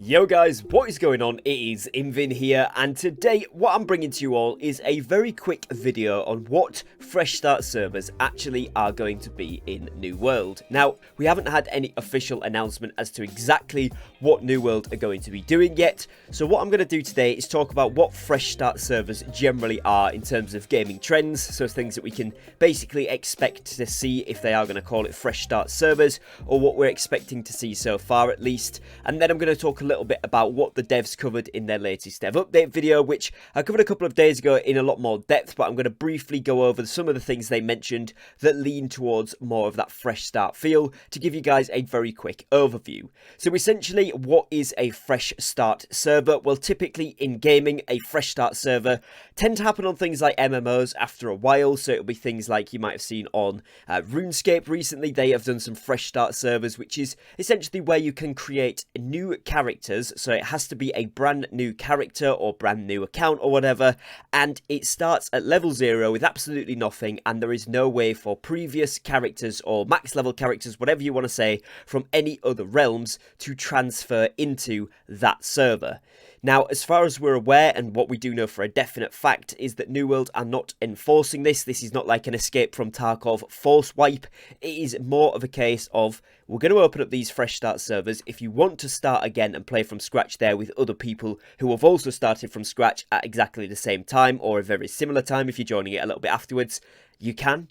Yo guys, what is going on? It is Invin here, and today what I'm bringing to you all is a very quick video on what fresh start servers actually are going to be in New World. Now, we haven't had any official announcement as to exactly what New World are going to be doing yet, so what I'm going to do today is talk about what fresh start servers generally are in terms of gaming trends, so things that we can basically expect to see if they are going to call it fresh start servers, or what we're expecting to see so far at least, and then I'm going to talk a little bit about what the devs covered in their latest dev update video, which I covered a couple of days ago in a lot more depth, but I'm going to briefly go over some of the things they mentioned that lean towards more of that fresh start feel to give you guys a very quick overview. So essentially, what is a fresh start server? Well, typically in gaming, a fresh start server tend to happen on things like MMOs after a while, so it'll be things like you might have seen on RuneScape recently. They have done some fresh start servers, which is essentially where you can create new characters. So it has to be a brand new character or brand new account or whatever, and it starts at level 0 with absolutely nothing, and there is no way for previous characters or max level characters, whatever you want to say, from any other realms to transfer into that server. Now, as far as we're aware, and what we do know for a definite fact, is that New World are not enforcing this. This is not like an Escape from Tarkov force wipe. It is more of a case of, we're going to open up these fresh start servers. If you want to start again and play from scratch there with other people who have also started from scratch at exactly the same time, or a very similar time if you're joining it a little bit afterwards, you can.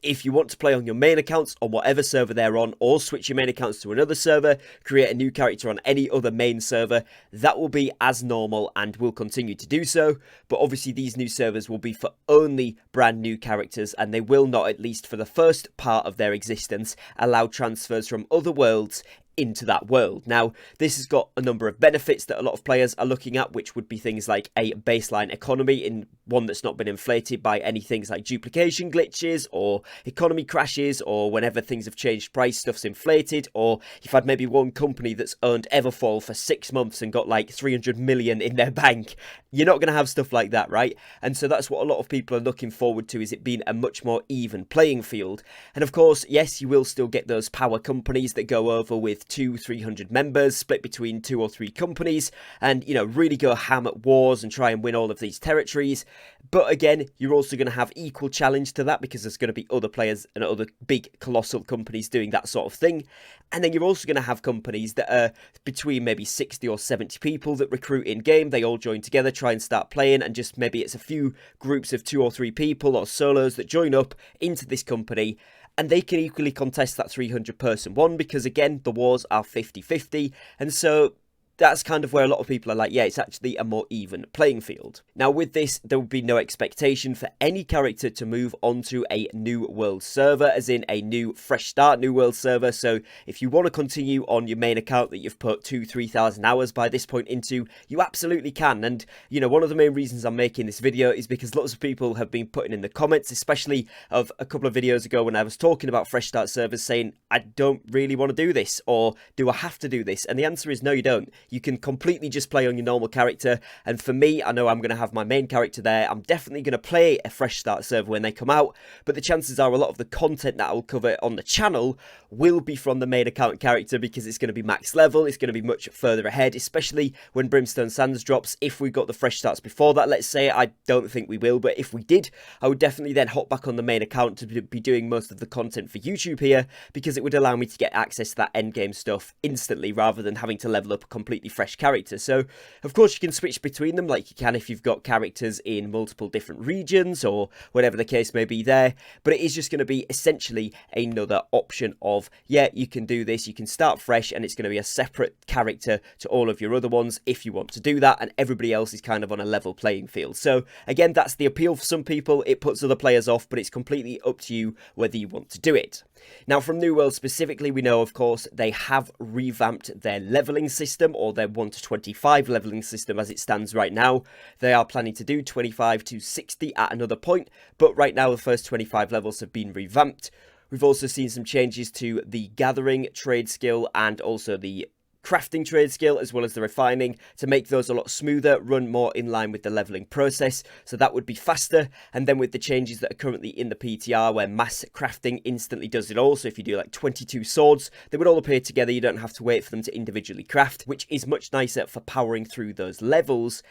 If you want to play on your main accounts on whatever server they're on, or switch your main accounts to another server, create a new character on any other main server, that will be as normal and will continue to do so. But obviously these new servers will be for only brand new characters, and they will not, at least for the first part of their existence, allow transfers from other worlds into that world. Now, this has got a number of benefits that a lot of players are looking at, which would be things like a baseline economy, in one that's not been inflated by any things like duplication glitches or economy crashes, or whenever things have changed price, stuff's inflated, or you've had maybe one company that's owned Everfall for 6 months and got like 300 million in their bank. You're not going to have stuff like that, right? And so that's what a lot of people are looking forward to, is it being a much more even playing field. And of course, yes, you will still get those power companies that go over with 200-300 members split between 2 or 3 companies, and really go ham at wars and try and win all of these territories. But again, you're also going to have equal challenge to that, because there's going to be other players and other big colossal companies doing that sort of thing. And then you're also going to have companies that are between maybe 60 or 70 people that recruit in game. They all join together, try and start playing, and just maybe it's a few groups of 2 or 3 people or solos that join up into this company, and they can equally contest that 300 person one, because again, the wars are 50-50, and so that's kind of where a lot of people are like, yeah, it's actually a more even playing field. Now, with this, there would be no expectation for any character to move onto a new world server, as in a new fresh start new world server. So if you want to continue on your main account that you've put 2,000-3,000 hours by this point into, you absolutely can. And one of the main reasons I'm making this video is because lots of people have been putting in the comments, especially of a couple of videos ago when I was talking about fresh start servers, saying, I don't really want to do this, or do I have to do this? And the answer is no, you don't. You can completely just play on your normal character, and for me, I know I'm going to have my main character there. I'm definitely going to play a fresh start server when they come out, but the chances are a lot of the content that I will cover on the channel will be from the main account character, because it's going to be max level, it's going to be much further ahead, especially when Brimstone Sands drops. If we got the fresh starts before that, let's say, I don't think we will, but if we did, I would definitely then hop back on the main account to be doing most of the content for YouTube here, because it would allow me to get access to that endgame stuff instantly, rather than having to level up a completely fresh character. So of course you can switch between them like you can if you've got characters in multiple different regions or whatever the case may be there, but it is just going to be essentially another option of, yeah, you can do this, you can start fresh, and it's going to be a separate character to all of your other ones if you want to do that, and everybody else is kind of on a level playing field. So again, that's the appeal for some people. It puts other players off, but it's completely up to you whether you want to do it. Now, from New World specifically, we know, of course, they have revamped their leveling system, or their 1 to 25 leveling system as it stands right now. They are planning to do 25 to 60 at another point, but right now the first 25 levels have been revamped. We've also seen some changes to the gathering trade skill, and also the crafting trade skill as well as the refining to make those a lot smoother, run more in line with the leveling process, so that would be faster. And then with the changes that are currently in the PTR where mass crafting instantly does it all, so if you do like 22 swords, they would all appear together, you don't have to wait for them to individually craft, which is much nicer for powering through those levels.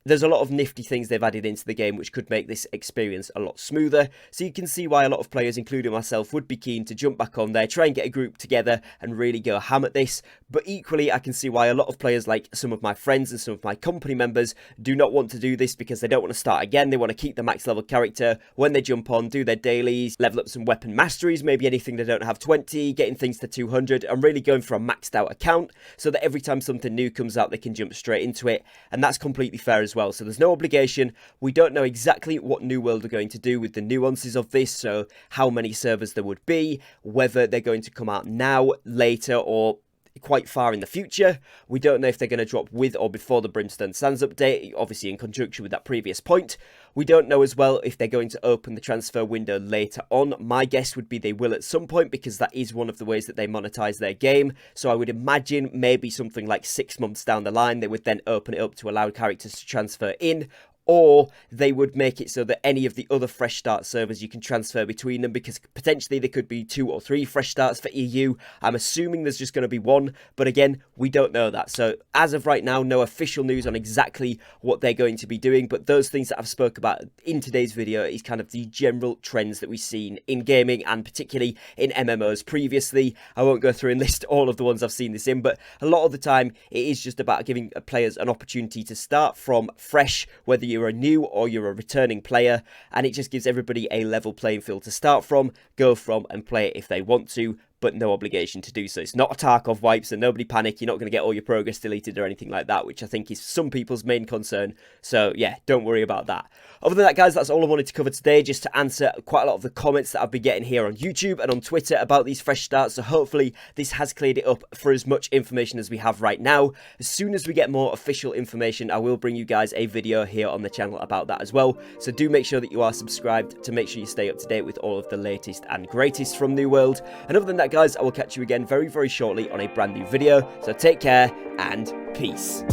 There's a lot of nifty things they've added into the game which could make this experience a lot smoother, so you can see why a lot of players, including myself, would be keen to jump back on there, try and get a group together and really go ham at this. But equally, I can see why a lot of players, like some of my friends and some of my company members, do not want to do this because they don't want to start again. They want to keep the max level character when they jump on, do their dailies, level up some weapon masteries, maybe anything they don't have 20, getting things to 200, and really going for a maxed out account so that every time something new comes out, they can jump straight into it. And that's completely fair as well. So there's no obligation. We don't know exactly what New World are going to do with the nuances of this, so how many servers there would be, whether they're going to come out now, later, or quite far in the future. We don't know if they're going to drop with or before the Brimstone Sands update, obviously in conjunction with that previous point. We don't know as well if they're going to open the transfer window later on. My guess would be they will at some point, because that is one of the ways that they monetize their game. So I would imagine maybe something like 6 months down the line, they would then open it up to allow characters to transfer in. Or they would make it so that any of the other fresh start servers you can transfer between them, because potentially there could be 2 or 3 fresh starts for EU. I'm assuming there's just going to be one, but again, we don't know that. So as of right now, no official news on exactly what they're going to be doing, but those things that I've spoke about in today's video is kind of the general trends that we've seen in gaming, and particularly in MMOs previously. I won't go through and list all of the ones I've seen this in, but a lot of the time it is just about giving players an opportunity to start from fresh, whether you're a new or you're a returning player, and it just gives everybody a level playing field to start from, go from, and play it if they want to, but no obligation to do so. It's not a Tarkov wipe, so nobody panic. You're not going to get all your progress deleted or anything like that, which I think is some people's main concern. So yeah, don't worry about that. Other than that, guys, that's all I wanted to cover today, just to answer quite a lot of the comments that I've been getting here on YouTube and on Twitter about these fresh starts. So hopefully this has cleared it up for as much information as we have right now. As soon as we get more official information, I will bring you guys a video here on the channel about that as well. So do make sure that you are subscribed to make sure you stay up to date with all of the latest and greatest from New World. And other than that, guys, I will catch you again very, very shortly on a brand new video. So take care and peace.